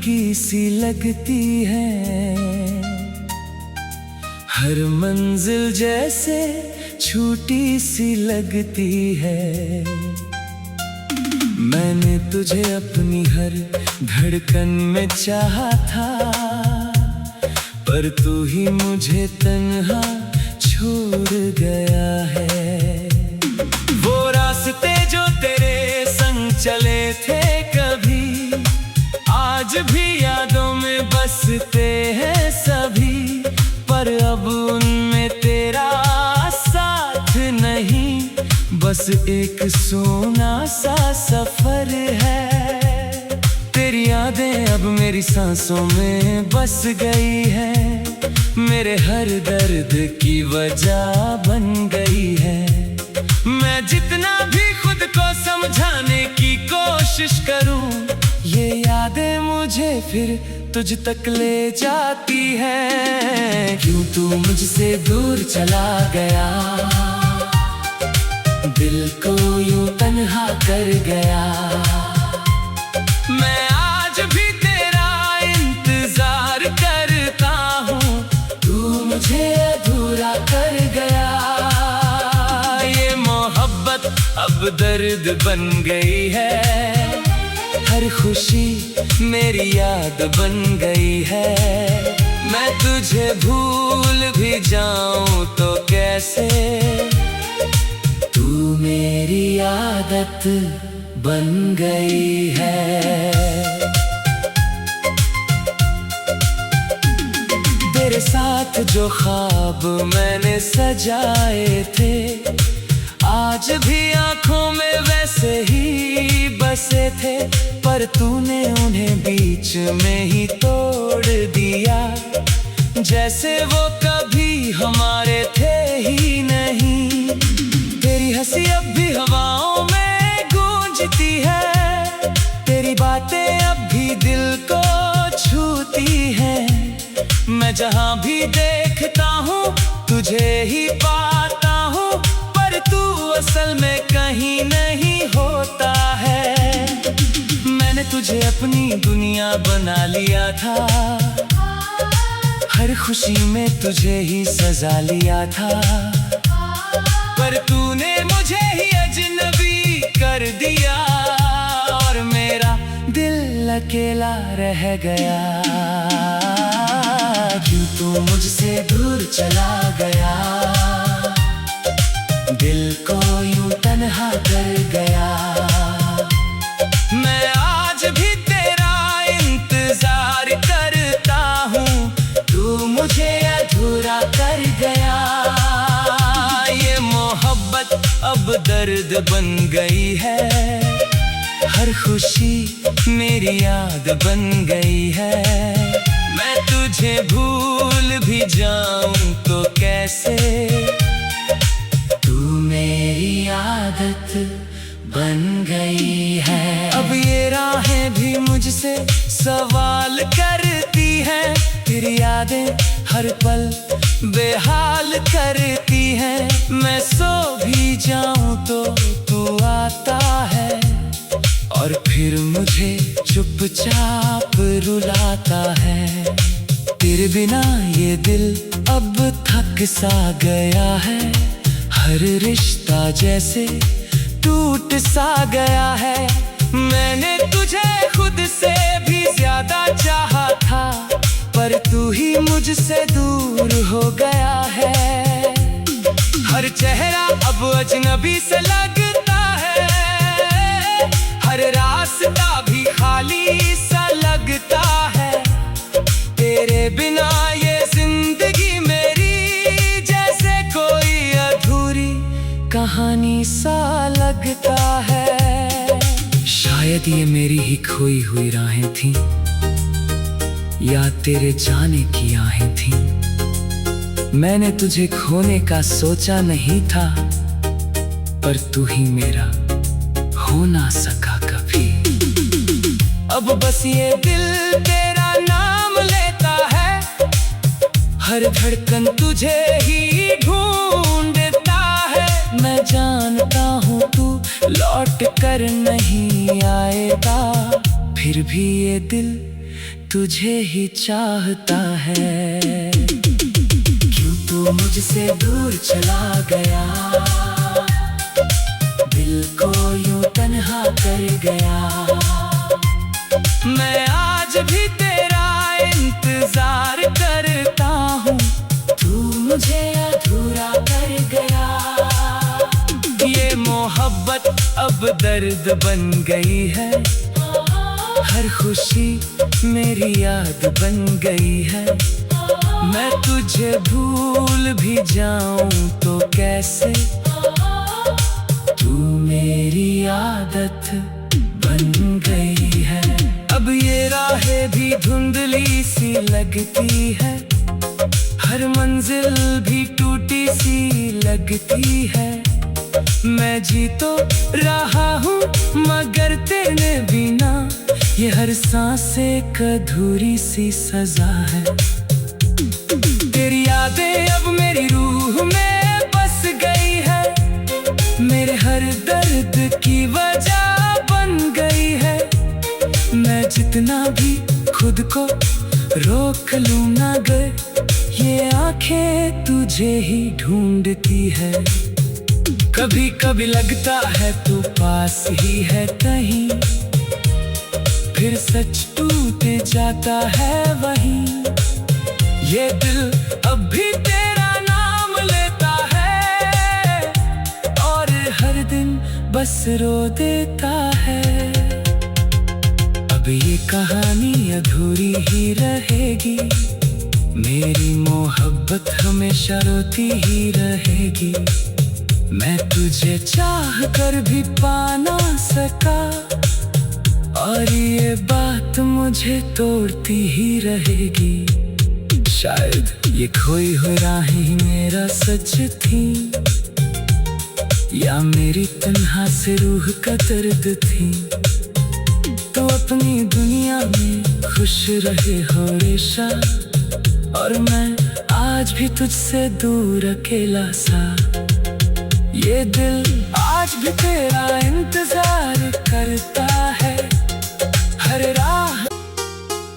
हल्की सी लगती है, हर मंजिल जैसे छोटी सी लगती है। मैंने तुझे अपनी हर धड़कन में चाहा था, पर तू ही मुझे तन्हा छोड़ गया है। वो रास्ते जो तेरे संग चले थे कभी, आज भी यादों में बसते हैं सभी, पर अब उनमें तेरा साथ नहीं, बस एक सोना सा सफर है। तेरी यादें अब मेरी सांसों में बस गई है, मेरे हर दर्द की वजह बन गई है। मैं जितना भी खुद को समझाने की कोशिश करूं, ये यादें मुझे फिर तुझ तक ले जाती है। क्यों तू मुझसे दूर चला गया, दिल को यूं तन्हा कर गया। मैं आज भी तेरा इंतजार करता हूँ, तू मुझे अधूरा कर गया। ये मोहब्बत अब दर्द बन गई है, हर खुशी मेरी याद बन गई है। मैं तुझे भूल भी जाऊं तो कैसे, तू मेरी आदत बन गई है। तेरे साथ जो ख्वाब मैंने सजाए थे, आज भी आंखों में वैसे ही बसे थे, पर तूने उन्हें बीच में ही तोड़ दिया, जैसे वो कभी हमारे थे ही नहीं। तेरी हंसी अब भी हवाओं में गूंजती है, तेरी बातें अब भी दिल को छूती हैं। मैं जहां भी देखता हूँ तुझे ही पाता हूँ, पर तू असल में कहीं नहीं होता है। मैंने तुझे अपनी दुनिया बना लिया था, हर खुशी में तुझे ही सजा लिया था, पर तूने मुझे ही अजनबी कर दिया, और मेरा दिल अकेला रह गया। क्यों तू मुझसे दूर चला गया, दिल को यूं तन्हा कर गया। मैं आज भी तेरा इंतजार करता हूँ, तू मुझे अधूरा कर गया। ये मोहब्बत अब दर्द बन गई है, हर खुशी मेरी याद बन गई है। मैं तुझे भूल भी जाऊं तो कैसे, तू मेरी आदत बन गई है। अब ये राहें भी मुझसे सवाल करती हैं, तेरी यादें हर पल बेहाल करती हैं। मैं सो भी जाऊं तो तू आता है, और फिर मुझे चुपचाप रुलाता है। तेरे बिना ये दिल अब थक सा गया है, हर रिश्ता जैसे टूट सा गया है। मैंने तुझे खुद से भी ज्यादा चाहा था, पर तू ही मुझसे दूर हो गया है। हर चेहरा अब अजनबी से लगता है, हर रास्ता भी खाली सा लगता है। तेरे बिना ये जिंदगी मेरी जैसे कोई अधूरी कहानी सा लगता है। शायद ये मेरी ही खोई हुई राहें थीं, या तेरे जाने की आहें थीं। मैंने तुझे खोने का सोचा नहीं था, पर तू ही मेरा हो ना सका कभी। अब बस ये दिल तेरा नाम लेता है, हर धड़कन तुझे ही ढूंढता है। मैं जानता हूँ तू लौट कर नहीं आएगा, फिर भी ये दिल तुझे ही चाहता है। क्यों तू मुझसे दूर चला गया, दिल को यूं तन्हा कर गया। मैं आज भी तेरा इंतजार करता हूँ, तू मुझे अधूरा कर गया। ये मोहब्बत अब दर्द बन गई है, हर खुशी मेरी याद बन गई है। मैं तुझे भूल भी जाऊं तो कैसे, तू मेरी आदत बन गई है। अब ये राहें भी धुंधली सी लगती है, हर मंजिल भी टूटी सी लगती है। मैं जी तो रहा हूँ मगर तेरे बिना, ये हर सांस एक अधूरी सी सजा है। तेरी यादें अब मेरी रूह में बस गई है, मेरे हर दर्द की वजह बन गई है। मैं जितना भी खुद को रोक लूं ना गए, ये आंखें तुझे ही ढूंढती है। कभी कभी लगता है तू पास ही है कहीं, फिर सच टूट जाता है वहीं। ये दिल अब भी तेरा नाम लेता है, और हर दिन बस रो देता है। अब ये कहानी अधूरी ही रहेगी, मेरी मोहब्बत हमेशा रोती ही रहेगी। मैं तुझे चाह कर भी पा ना सका, और ये बात मुझे तोड़ती ही रहेगी। शायद ये खोई हुई राहें ही मेरा सच थी, या मेरी तन्हा से रूह का दर्द थी। तो अपनी दुनिया में खुश रहे हमेशा, और मैं आज भी तुझसे दूर अकेला सा। ये दिल आज भी तेरा इंतजार करता है, हर राह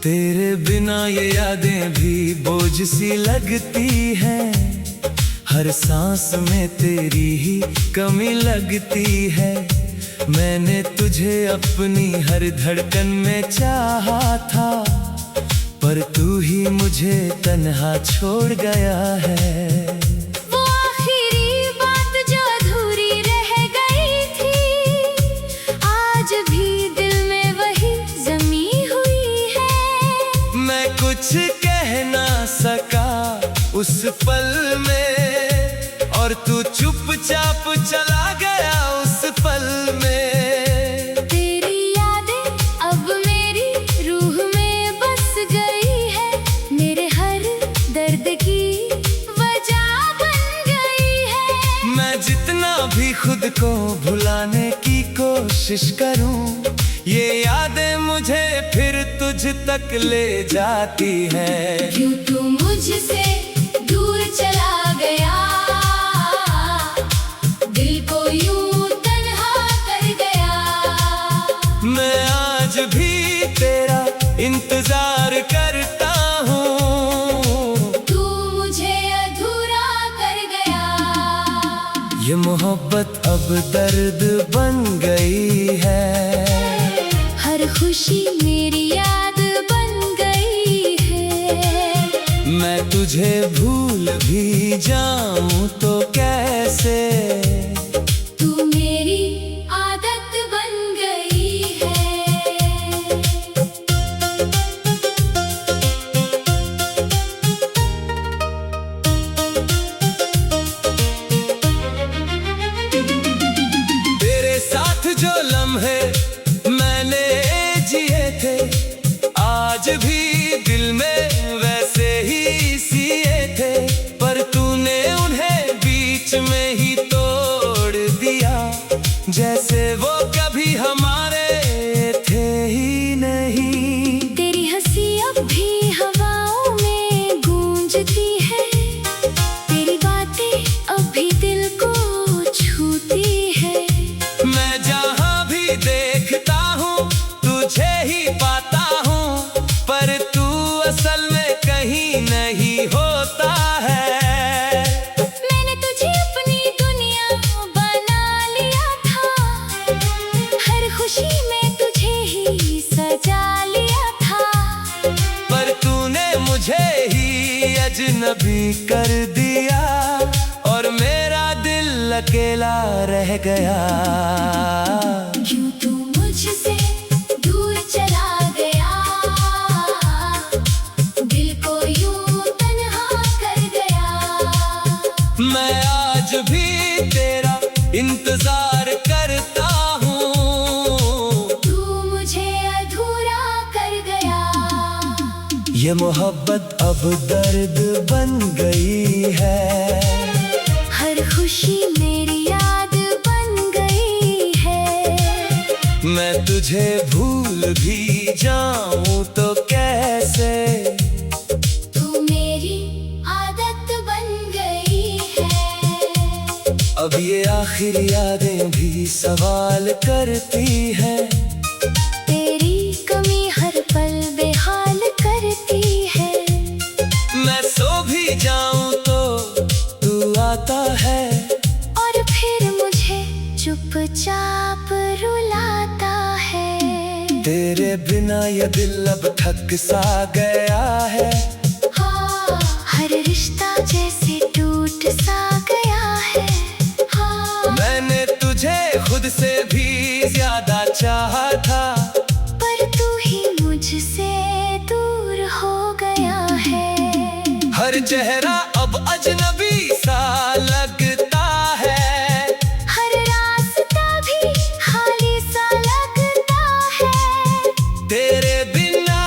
तेरे बिना ये यादें भी बोझ सी लगती हैं। हर सांस में तेरी ही कमी लगती है। मैंने तुझे अपनी हर धड़कन में चाहा था, पर तू ही मुझे तन्हा छोड़ गया है। वो आखिरी बात जो अधूरी रह गई थी, आज भी दिल में वही जमी हुई है। मैं कुछ कह ना सका उस पल में, और तू चुपचाप चला गया उस पल में। भी खुद को भुलाने की कोशिश करूं, ये यादें मुझे फिर तुझ तक ले जाती है। क्यों तू मुझसे दूर चला गया, दिल को यूं तन्हा कर गया। मैं आज भी तेरा इंतजार करता हूँ, तू मुझे अधूरा कर गया। ये मोहब्बत अब दर्द बन गई है, हर खुशी मेरी याद बन गई है। मैं तुझे भूल भी जाऊं तो कैसे, तू मेरी आदत बन गई है। तेरे साथ जो लम्हे मैंने जिए थे, आज भी दिल में वैसे ही सिए थे। पर तूने उन्हें बीच में ही तोड़ दिया, जैसे वो कभी हमारे थे ही नहीं। तेरी हंसी अब भी हवाओं में गूंजती है, तेरी बातें अब भी दिल को छूती है। मैं जहाँ भी देखता हूँ तुझे ही पाता हूँ, पर अजनबी कर दिया और मेरा दिल अकेला रह गया। क्यों तू मुझसे दूर चला गया, दिल को यूं तन्हा कर गया। मैं आज भी तेरा इंतजार करता हूँ, तू मुझे अधूरा कर गया। ये मोहब्बत अब दर्द बन गई है, हर खुशी मेरी याद बन गई है। मैं तुझे भूल भी जाऊं तो कैसे, तू मेरी आदत बन गई है। अब ये आखिरी यादें भी सवाल करती हैं, तेरी कमी हर पल बेहाल करती है। मैं सो भी जाऊं तो तू आता है, और फिर मुझे चुपचाप रुलाता है। तेरे बिना ये दिल अब थक सा गया है। हाँ, हर रिश्ता जैसे टूट सा गया है। हाँ, मैंने तुझे खुद से भी ज्यादा चाहा था, पर तू ही मुझसे दूर हो गया है। हर चेहरा अब अजनबी सा लगता है, हर रास्ता भी खाली सा लगता है। तेरे बिना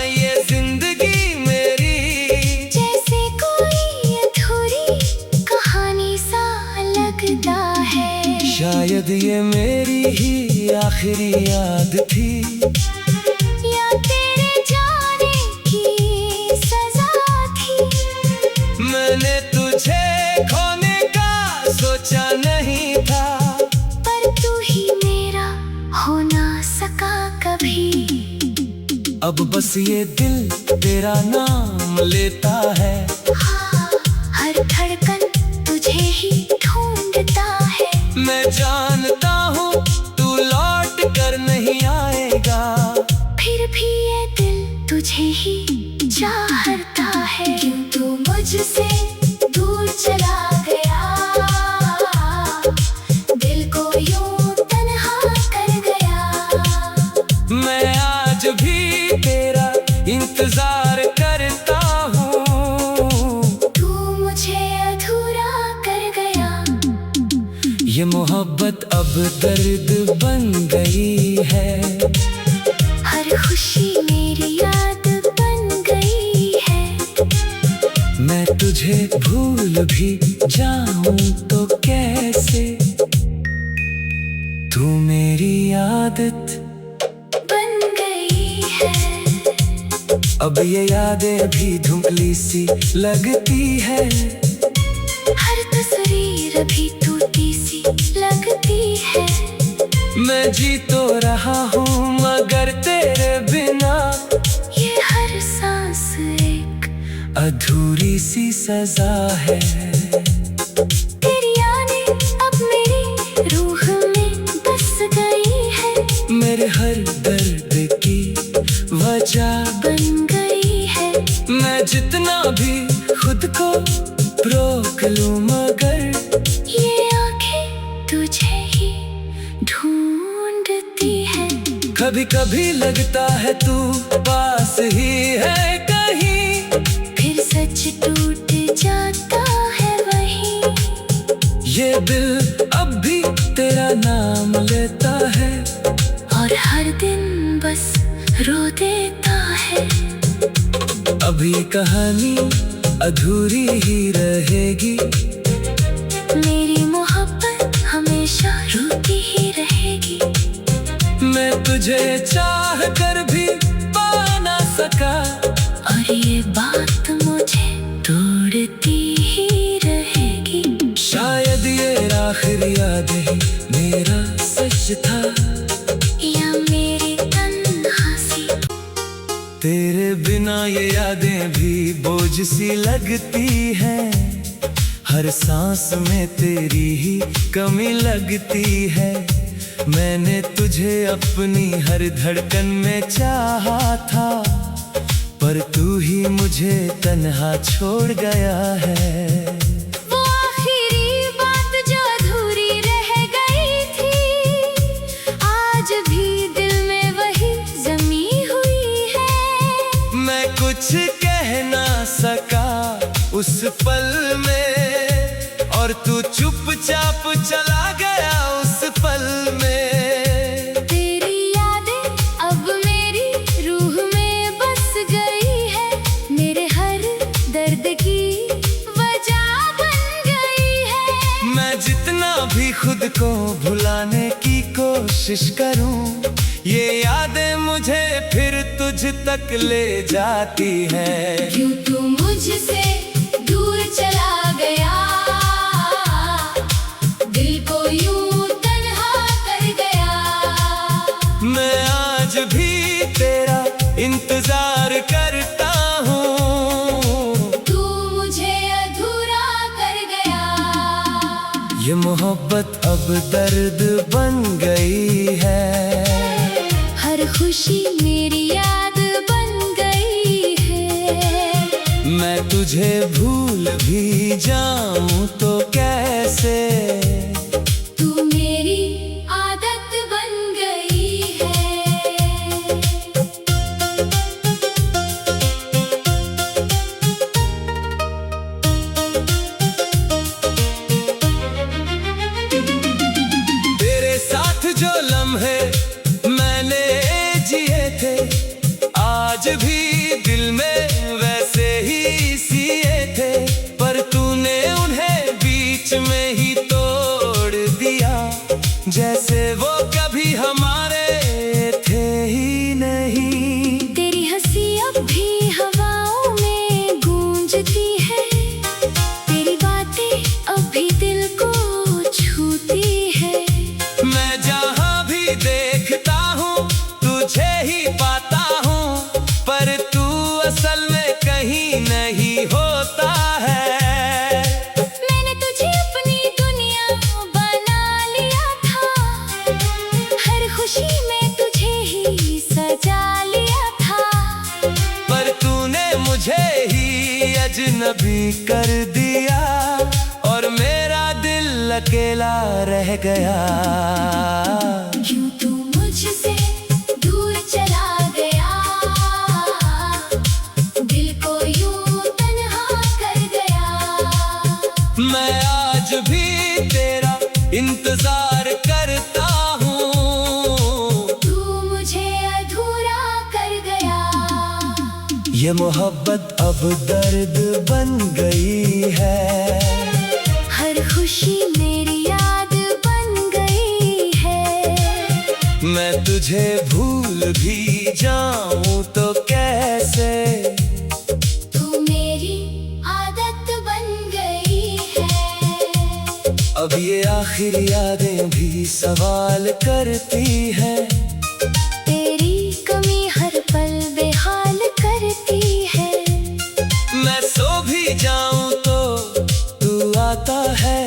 ये जिंदगी मेरी जैसे कोई अधूरी कहानी सा लगता है। शायद ये मेरी ही आखिरी याद थी, या तेरे जाने की सजा थी। मैंने तुझे खोने का सोचा नहीं था, पर तू ही मेरा हो ना सका कभी। अब बस ये दिल तेरा नाम लेता है। हाँ, हर धड़कन तुझे ही ढूंढता है। मैं जानता हूँ तू लौट कर नहीं आएगा, फिर भी ये दिल तुझे ही चाहता है। क्यों तू मुझसे दूर चला गया, दिल को यूं तन्हा कर गया। मैं आज भी तेरा इंतजार करता हूँ, तू मुझे अधूरा कर गया। ये मोहब्बत अब दर्द बन गई है, हर खुशी मेरी याद बन गई है। मैं तुझे भूल भी जाऊं तो कैसे, तू मेरी आदत बन गई है। अब ये यादें भी धुंधली सी लगती है, हर तस्वीर भी टूटी सी लगती है। मैं जी तो रहा हूँ मगर तेरे बिना ये हर सांस एक अधूरी सी सजा है। तेरी यादें अब मेरी रूह में बस गई है, मेरे हर दर्द की वजह बन गई है। मैं जितना भी खुद को रोक लूं मगर ये आंखें तुझे ही ढूंढती है। कभी कभी लगता है तू पास ही है कहीं, फिर सच टूट जाता है वहीं। ये दिल अब भी तेरा नाम लेता है, और हर दिन बस रो देता है। अब ये कहानी अधूरी ही रहेगी, मेरी मोहब्बत हमेशा रोती ही रहेगी। मैं तुझे चाह कर भी पा ना सका, और ये बात मुझे तोड़ती ही रहेगी। शायद ये आखिरी याद ही मेरा सच था, या मेरी तन्हासी। तेरे बिना ये यादें भी बोझ सी लगती हैं, हर सांस में तेरी ही कमी लगती है। मैंने तुझे अपनी हर धड़कन में चाहा था, पर तू ही मुझे तन्हा छोड़ गया है। वो आखिरी बात जो अधूरी रह गई थी, आज भी दिल में वही जमी हुई है। मैं कुछ कह ना सका उस पल में, और तू चुपचाप चला गया उस पल में। तेरी यादें अब मेरी रूह में बस गई है, मेरे हर दर्द की वजह बन गई है। मैं जितना भी खुद को भुलाने की कोशिश करूं, ये यादें मुझे फिर तुझ तक ले जाती है। क्यों तू मुझसे दूर चला गया, दिल को यूं तन्हा कर गया। मैं आज भी तेरा इंतजार करता हूँ, तू मुझे अधूरा कर गया। ये मोहब्बत अब दर्द बन गई है। हर खुशी मेरी याद बन गई है। मैं तुझे भूल भी जाऊं तो कैसे, तू मेरी आदत बन गई है। तेरे साथ जो लम्हे मैंने जिए थे, आज भी दिल में वैसे ही सिए थे। पर तूने उन्हें बीच में ही तोड़ दिया, जैसे वो कभी हमारे थे ही नहीं। तेरी हंसी अब भी हवाओं में गूंजती है, तेरी बातें अब भी दिल को छूती है। मैं जहाँ भी देखता हूँ तुझे ही पाता हूँ, पर तू असल में कहीं नहीं होता है। मैंने तुझे अपनी दुनिया बना लिया था, हर खुशी में तुझे ही सजा लिया था। पर तूने मुझे ही अजनबी कर दिया, और मेरा दिल अकेला रह गया। क्यों तू मुझसे दूर चला गया, दिल को यूं तन्हा कर गया। मैं आज भी तेरा इंतजार करता हूँ, तू मुझे अधूरा कर गया। ये मोहब्बत अब दर्द बन गई है। हर खुशी मेरी याद बन गई है। मैं तुझे भूल भी जाऊं तो कैसे, तू मेरी आदत बन गई है। अब ये आखिर यादें भी सवाल करती हैं। तेरी कमी हर पल बेहाल करती है। मैं सो भी जाऊं तो तू आता है,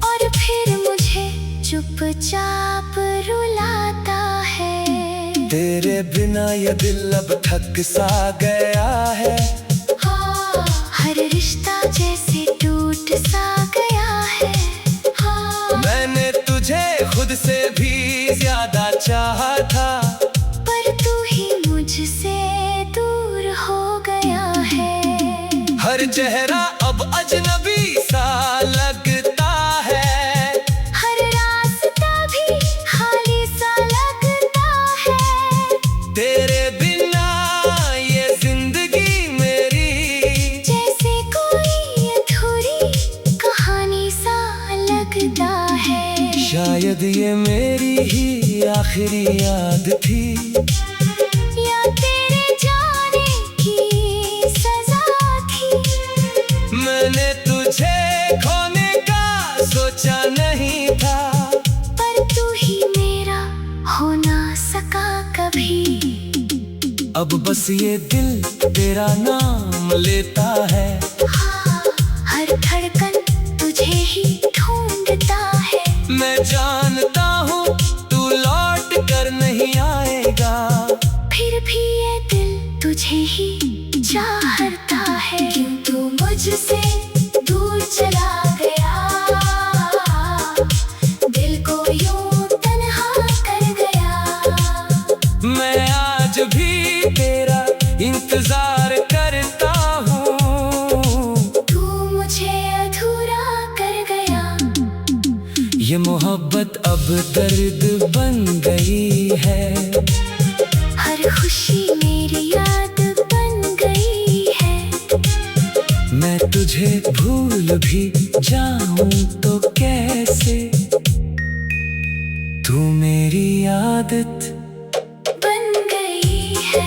और फिर मुझे चुपचाप रुलाता है। तेरे बिना ये दिल अब थक सा गया है। हाँ, हर रिश्ता जैसे टूट सा गया है। हाँ, मैंने तुझे खुद से भी ज्यादा चाहा था, पर तू ही मुझसे दूर हो गया है। हर चेहरा अब अजनबी सा लगता है, हर रास्ता भी खाली सा लगता है। तेरे बिना ये जिंदगी मेरी जैसे कोई अधूरी कहानी सा लगता है। शायद ये मेरी ही आखिरी याद थी, या तेरे जाने की सजा थी। मैंने तुझे खोने का सोचा नहीं था, पर तू ही मेरा हो ना सका कभी। अब बस ये दिल तेरा नाम लेता है। हाँ, हर धड़कन तुझे ही ढूंढता है। मैं जानता हूँ तू लौट कर नहीं आएगा, फिर भी ये दिल तुझे ही चाहता है, क्यों तू मुझसे दूर चला गया, दिल को यूं तन्हा कर गया। मैं आज भी तेरा इंतजार करता हूँ, तू मुझे अधूरा कर गया। ये मोहब्बत अब दर्द बन गई है, हर खुशी मेरी याद बन गई है। मैं तुझे भूल भी जाऊं तो कैसे, तू मेरी आदत बन गई है।